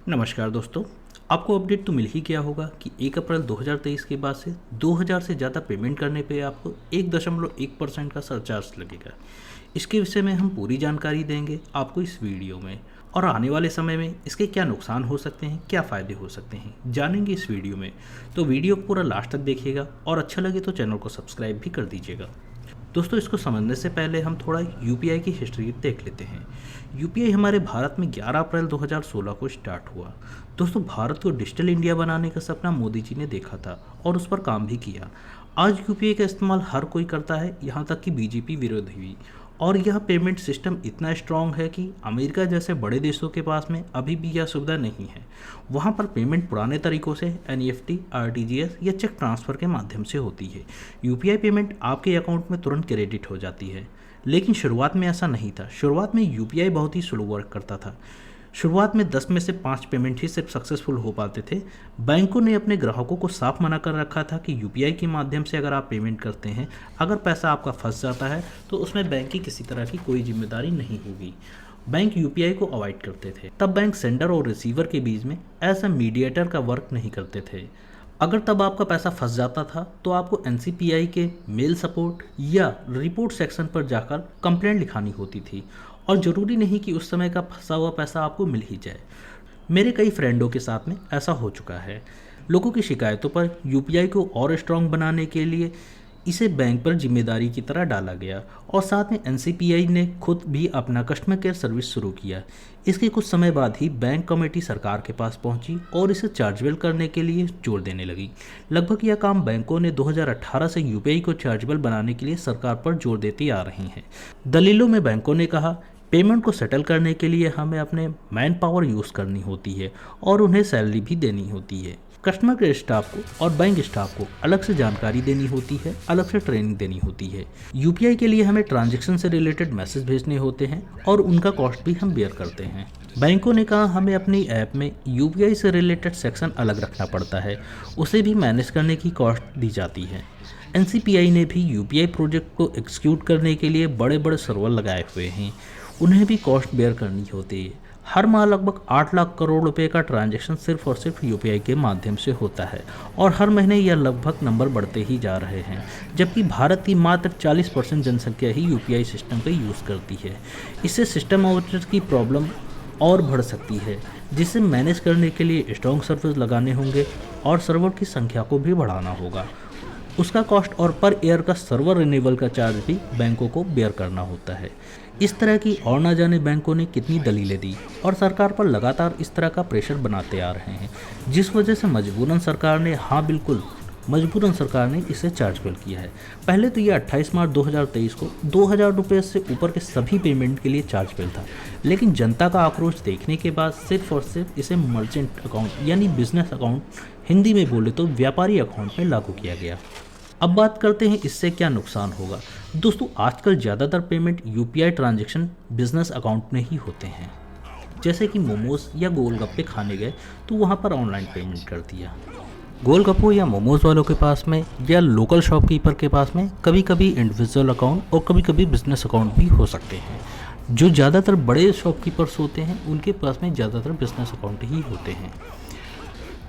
नमस्कार दोस्तों। आपको अपडेट तो मिल ही गया होगा कि 1 अप्रैल 2023 के बाद से 2000 से ज़्यादा पेमेंट करने पे आपको 1.1% का सरचार्ज लगेगा। इसके विषय में हम पूरी जानकारी देंगे आपको इस वीडियो में, और आने वाले समय में इसके क्या नुकसान हो सकते हैं, क्या फ़ायदे हो सकते हैं, जानेंगे इस वीडियो में। तो वीडियो को पूरा लास्ट तक देखिएगा और अच्छा लगे तो चैनल को सब्सक्राइब भी कर दीजिएगा। दोस्तों, इसको समझने से पहले हम थोड़ा यूपीआई की हिस्ट्री देख लेते हैं। यूपीआई हमारे भारत में 11 अप्रैल 2016 को स्टार्ट हुआ। दोस्तों, भारत को डिजिटल इंडिया बनाने का सपना मोदी जी ने देखा था और उस पर काम भी किया। आज यूपीआई का इस्तेमाल हर कोई करता है, यहाँ तक कि बीजेपी विरोधी भी। और यह पेमेंट सिस्टम इतना स्ट्रॉन्ग है कि अमेरिका जैसे बड़े देशों के पास में अभी भी यह सुविधा नहीं है। वहाँ पर पेमेंट पुराने तरीकों से एनईएफटी, आरटीजीएस या चेक ट्रांसफ़र के माध्यम से होती है। यूपीआई पेमेंट आपके अकाउंट में तुरंत क्रेडिट हो जाती है, लेकिन शुरुआत में ऐसा नहीं था। शुरुआत में यूपीआई बहुत ही स्लो वर्क करता था। शुरुआत में 10 में से 5 पेमेंट ही सिर्फ सक्सेसफुल हो पाते थे। बैंकों ने अपने ग्राहकों को साफ मना कर रखा था कि यूपीआई के माध्यम से अगर आप पेमेंट करते हैं, अगर पैसा आपका फंस जाता है तो उसमें बैंक की किसी तरह की कोई जिम्मेदारी नहीं होगी। बैंक यूपीआई को अवॉइड करते थे। तब बैंक सेंडर और रिसीवर के बीच में एज अ मीडिएटर का वर्क नहीं करते थे। अगर तब आपका पैसा फंस जाता था तो आपको एनसीपीआई के मेल सपोर्ट या रिपोर्ट सेक्शन पर जाकर कंप्लेंट लिखानी होती थी, और ज़रूरी नहीं कि उस समय का फंसा हुआ पैसा आपको मिल ही जाए। मेरे कई फ्रेंडों के साथ में ऐसा हो चुका है। लोगों की शिकायतों पर यूपीआई को और स्ट्रॉन्ग बनाने के लिए इसे बैंक पर जिम्मेदारी की तरह डाला गया, और साथ में एनसीपीआई ने खुद भी अपना कस्टमर केयर सर्विस शुरू किया। इसके कुछ समय बाद ही बैंक कमेटी सरकार के पास पहुंची और इसे चार्जेबल करने के लिए जोर देने लगी। लगभग यह काम बैंकों ने 2018 से यूपीआई को चार्जेबल बनाने के लिए सरकार पर जोर देती आ रही हैं। दलीलों में बैंकों ने कहा, पेमेंट को सेटल करने के लिए हमें अपने मैन पावर यूज़ करनी होती है और उन्हें सैलरी भी देनी होती है। कस्टमर केयर स्टाफ को और बैंक स्टाफ को अलग से जानकारी देनी होती है, अलग से ट्रेनिंग देनी होती है। यूपीआई के लिए हमें ट्रांजैक्शन से रिलेटेड मैसेज भेजने होते हैं और उनका कॉस्ट भी हम बेयर करते हैं। बैंकों ने कहा हमें अपनी ऐप में यूपीआई से रिलेटेड सेक्शन अलग रखना पड़ता है, उसे भी मैनेज करने की कॉस्ट दी जाती है। एनसीपीआई ने भी यूपीआई प्रोजेक्ट को एग्जीक्यूट करने के लिए बड़े बड़े सर्वर लगाए हुए हैं, उन्हें भी कॉस्ट बेयर करनी होती है। हर माह लगभग 8 लाख करोड़ रुपए का ट्रांजैक्शन सिर्फ और सिर्फ यूपीआई के माध्यम से होता है, और हर महीने यह लगभग नंबर बढ़ते ही जा रहे हैं, जबकि भारत की मात्र 40% जनसंख्या ही यूपीआई सिस्टम का यूज़ करती है। इससे सिस्टम ओवरहेड्स की प्रॉब्लम और बढ़ सकती है, जिसे मैनेज करने के लिए स्ट्रॉन्ग सर्विस लगाने होंगे और सर्वर की संख्या को भी बढ़ाना होगा। उसका कॉस्ट और पर ईयर का सर्वर रिन्यूअल का चार्ज भी बैंकों को बेयर करना होता है। इस तरह की और ना जाने बैंकों ने कितनी दलीलें दी और सरकार पर लगातार इस तरह का प्रेशर बनाते आ रहे हैं, जिस वजह से मजबूरन सरकार ने, हाँ बिल्कुल मजबूरन सरकार ने इसे चार्जेबल किया है। पहले तो ये 28 मार्च 2023 को 2000 रुपये से ऊपर के सभी पेमेंट के लिए चार्जेबल था, लेकिन जनता का आक्रोश देखने के बाद सिर्फ और सिर्फ इसे मर्चेंट अकाउंट यानी बिजनेस अकाउंट, हिंदी में बोले तो व्यापारी अकाउंट में लागू किया गया। अब बात करते हैं इससे क्या नुकसान होगा। दोस्तों, आजकल ज़्यादातर payment UPI transaction business account में ही होते हैं। जैसे कि मोमोज़ या गोलगप्पे खाने गए तो वहाँ पर ऑनलाइन पेमेंट कर दिया। गोलगप्पों या मोमोज़ वालों के पास में या लोकल शॉपकीपर के पास में कभी कभी इंडिविजुअल अकाउंट और कभी कभी बिजनेस अकाउंट भी हो सकते हैं। जो ज़्यादातर बड़े शॉपकीपर्स होते हैं उनके पास में ज़्यादातर बिजनेस अकाउंट ही होते हैं।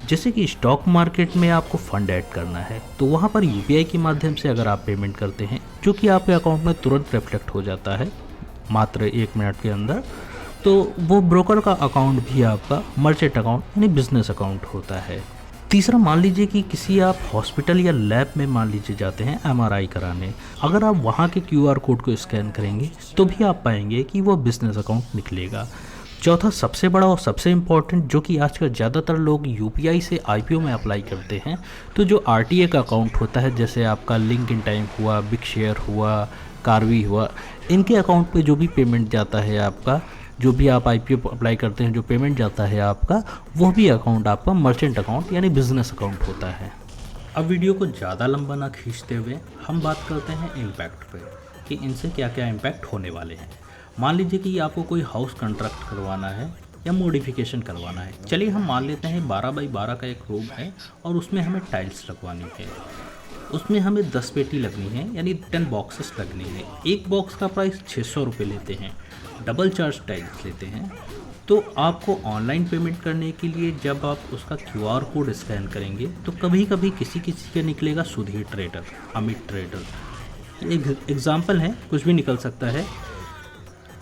जैसे कि स्टॉक मार्केट में आपको फंड ऐड करना है तो वहाँ पर यूपीआई के माध्यम से अगर आप पेमेंट करते हैं, जो कि आपके अकाउंट में तुरंत रिफ्लेक्ट हो जाता है मात्र 1 मिनट के अंदर, तो वो ब्रोकर का अकाउंट भी आपका मर्चेंट अकाउंट यानी बिजनेस अकाउंट होता है। तीसरा, मान लीजिए कि किसी आप हॉस्पिटल या लैब में मान लीजिए जाते हैं एमआरआई कराने, अगर आप वहाँ के क्यूआर कोड को स्कैन करेंगे तो भी आप पाएंगे कि वो बिजनेस अकाउंट निकलेगा। चौथा, सबसे बड़ा और सबसे इम्पॉर्टेंट, जो कि आजकल ज़्यादातर लोग यूपीआई से आईपीओ में अप्लाई करते हैं, तो जो आरटीए का अकाउंट होता है, जैसे आपका लिंक इन टाइम हुआ, बिग शेयर हुआ, कार्वी हुआ, इनके अकाउंट पे जो भी पेमेंट जाता है आपका, जो भी आप आईपीओ अप्लाई करते हैं, जो पेमेंट जाता है आपका, वो भी अकाउंट आपका मर्चेंट अकाउंट यानी बिजनेस अकाउंट होता है। अब वीडियो को ज़्यादा लंबा ना खींचते हुए हम बात करते हैं इम्पैक्ट पे, कि इनसे क्या क्या इम्पैक्ट होने वाले हैं। मान लीजिए कि आपको कोई हाउस कंस्ट्रक्ट करवाना है या मॉडिफिकेशन करवाना है। चलिए हम मान लेते हैं 12 बाई 12 का एक रूम है और उसमें हमें टाइल्स लगवानी है। उसमें हमें 10 पेटी लगनी है, यानी 10 बॉक्सेस लगने हैं। एक बॉक्स का प्राइस 600 रुपये लेते हैं, डबल चार्ज टाइल्स लेते हैं। तो आपको ऑनलाइन पेमेंट करने के लिए जब आप उसका क्यूआर कोड स्कैन करेंगे तो कभी कभी किसी किसी का निकलेगा सुधीर ट्रेडर, अमित ट्रेडर, एक एग्जाम्पल है, कुछ भी निकल सकता है,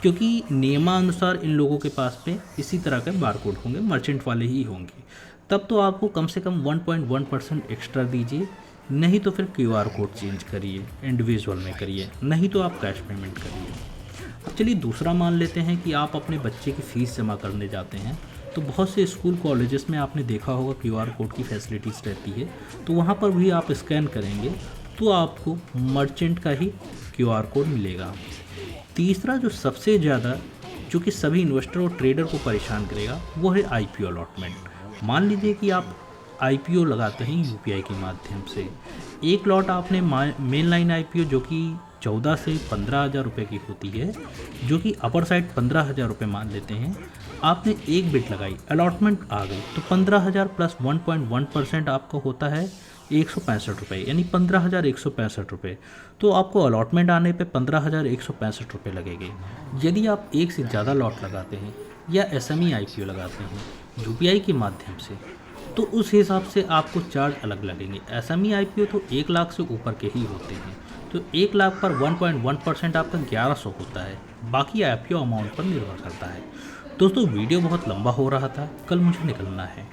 क्योंकि नियमानुसार इन लोगों के पास में इसी तरह के बारकोड होंगे, मर्चेंट वाले ही होंगे। तब तो आपको कम से कम 1.1% एक्स्ट्रा दीजिए, नहीं तो फिर क्यूआर कोड चेंज करिए, इंडिविजुअल में करिए, नहीं तो आप कैश पेमेंट करिए। अब चलिए दूसरा मान लेते हैं कि आप अपने बच्चे की फ़ीस जमा करने जाते हैं, तो बहुत से स्कूल कॉलेजेस में आपने देखा होगा क्यूआर कोड की फैसिलिटीज़ रहती है, तो वहाँ पर भी आप स्कैन करेंगे तो आपको मर्चेंट का ही क्यूआर कोड मिलेगा। तीसरा जो सबसे ज़्यादा जो कि सभी इन्वेस्टर और ट्रेडर को परेशान करेगा वो है आईपीओ अलॉटमेंट। मान लीजिए कि आप आईपीओ लगाते हैं यूपीआई के माध्यम से, एक लॉट आपने मेन लाइन आईपीओ जो कि 14 से 15,000 रुपये की होती है, जो कि अपर साइड 15,000 रुपये मान लेते हैं, आपने एक बिट लगाई, अलॉटमेंट आ गई, तो 15,000 प्लस 1.1% आपका होता है 165 रुपये, यानी 15,165 रुपये। तो आपको अलॉटमेंट आने पे 15,165 रुपये लगेंगे। यदि आप एक से ज़्यादा लॉट लगाते हैं या एसएमई आईपीओ लगाते हैं यूपीआई के माध्यम से, तो उस हिसाब से आपको चार्ज अलग लगेंगे। एसएमई आईपीओ तो 1 लाख से ऊपर के ही होते हैं, तो 1 लाख पर 1.1% आपका 1100 होता है, बाकी आईपीओ अमाउंट पर निर्भर करता है। दोस्तों वीडियो बहुत लंबा हो रहा था, कल मुझे निकलना है,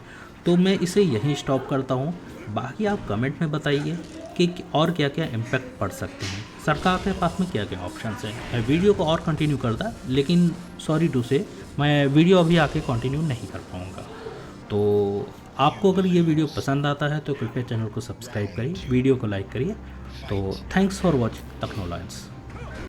तो मैं इसे यहीं स्टॉप करता हूँ। बाकी आप कमेंट में बताइए कि और क्या क्या इम्पैक्ट पड़ सकते हैं, सरकार के पास में क्या क्या ऑप्शंस हैं। मैं वीडियो को और कंटिन्यू करता, लेकिन सॉरी टू से मैं वीडियो अभी आके कंटिन्यू नहीं कर पाऊँगा। तो आपको अगर ये वीडियो पसंद आता है तो कृपया चैनल को सब्सक्राइब करिए, वीडियो को लाइक करिए। तो थैंक्स फॉर वॉचिंग टेक्नोलॉजीज।